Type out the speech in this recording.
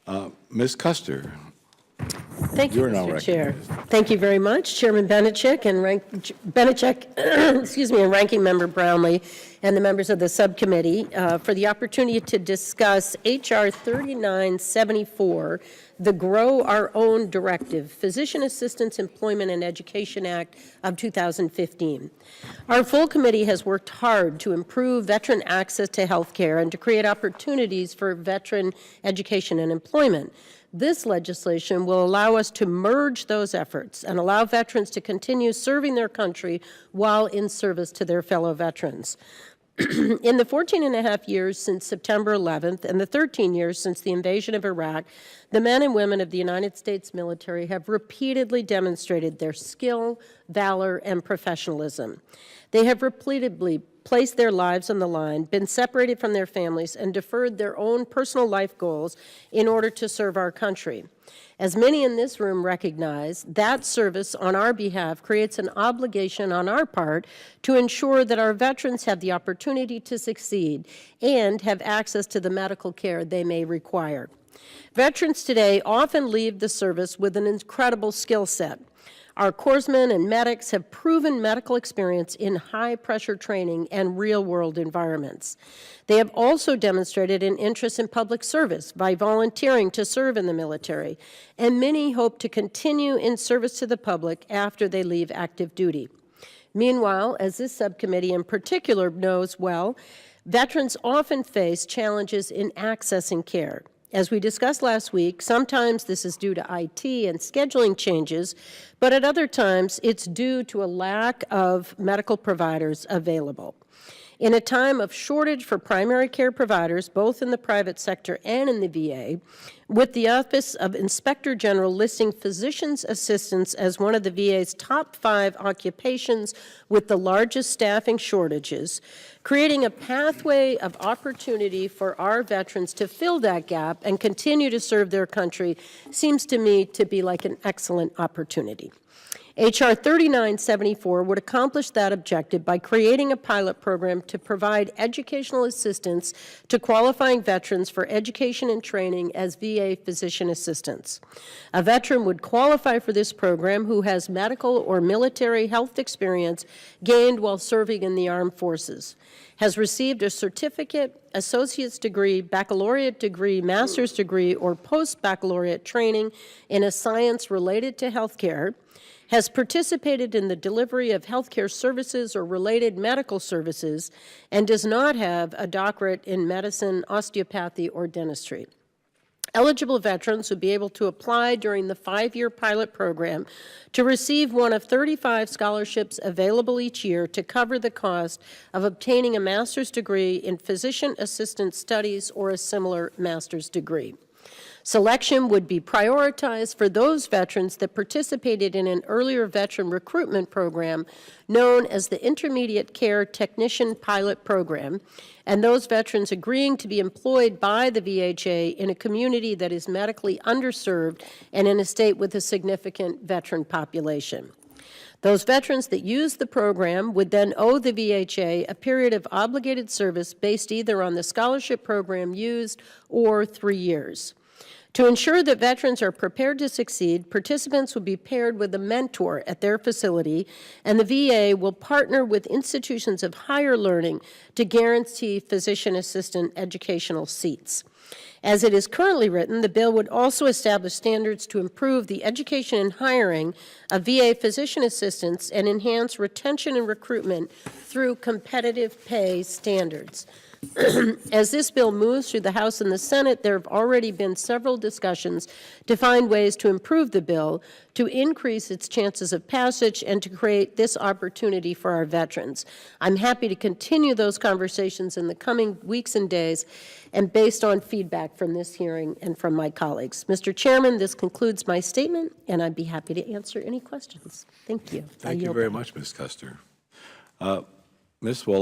Ms. Kuster, Thank you, you're now Mr. Chair. recognized. Thank you very much, Chairman Beneček and Ranking Member Brownlee, and the members of the subcommittee for the opportunity to discuss H.R. 3974, the Grow Our Own Directive, Physician Assistants Employment and Education Act of 2015. Our full committee has worked hard to improve veteran access to health care and to create opportunities for veteran education and employment. This legislation will allow us to merge those efforts and allow veterans to continue serving their country while in service to their fellow veterans. In the 14 and a half years since September 11th and the 13 years since the invasion of Iraq, the men and women of the United States military have repeatedly demonstrated their skill, valor, and professionalism. They have repeatedly placed their lives on the line, been separated from their families, and deferred their own personal life goals in order to serve our country. As many in this room recognize, that service on our behalf creates an obligation on our part to ensure that our veterans have the opportunity to succeed and have access to the medical care they may require. Veterans today often leave the service with an incredible skill set. Our corpsmen and medics have proven medical experience in high-pressure training and real-world environments. They have also demonstrated an interest in public service by volunteering to serve in the military, and many hope to continue in service to the public after they leave active duty. Meanwhile, as this subcommittee in particular knows well, veterans often face challenges in accessing care. As we discussed last week, sometimes this is due to IT and scheduling changes, but at other times it's due to a lack of medical providers available. In a time of shortage for primary care providers, both in the private sector and in the VA, with the Office of Inspector General listing physician's assistants as one of the VA's top 5 occupations with the largest staffing shortages, creating a pathway of opportunity for our veterans to fill that gap and continue to serve their country seems to me to be like an excellent opportunity. H.R. 3974 would accomplish that objective by creating a pilot program to provide educational assistance to qualifying veterans for education and training as VA physician assistants. A veteran would qualify for this program who has medical or military health experience gained while serving in the armed forces, has received a certificate, associate's degree, baccalaureate degree, master's degree, or post-baccalaureate training in a science related to healthcare, has participated in the delivery of healthcare services or related medical services, and does not have a doctorate in medicine, osteopathy, or dentistry. Eligible veterans would be able to apply during the 5-year pilot program to receive one of 35 scholarships available each year to cover the cost of obtaining a master's degree in physician assistant studies or a similar master's degree. Selection would be prioritized for those veterans that participated in an earlier veteran recruitment program known as the Intermediate Care Technician Pilot Program, and those veterans agreeing to be employed by the VHA in a community that is medically underserved and in a state with a significant veteran population. Those veterans that use the program would then owe the VHA a period of obligated service based either on the scholarship program used or 3 years. To ensure that veterans are prepared to succeed, participants will be paired with a mentor at their facility, and the VA will partner with institutions of higher learning to guarantee physician assistant educational seats. As it is currently written, the bill would also establish standards to improve the education and hiring of VA physician assistants and enhance retention and recruitment through competitive pay standards. As this bill moves through the House and the Senate, there have already been several discussions to find ways to improve the bill, to increase its chances of passage, and to create this opportunity for our veterans. I'm happy to continue those conversations in the coming weeks and days, and based on feedback from this hearing and from my colleagues. Mr. Chairman, this concludes my statement, and I'd be happy to answer any questions. Thank you. Thank you very much, Ms. Kuster. Ms. Wallace.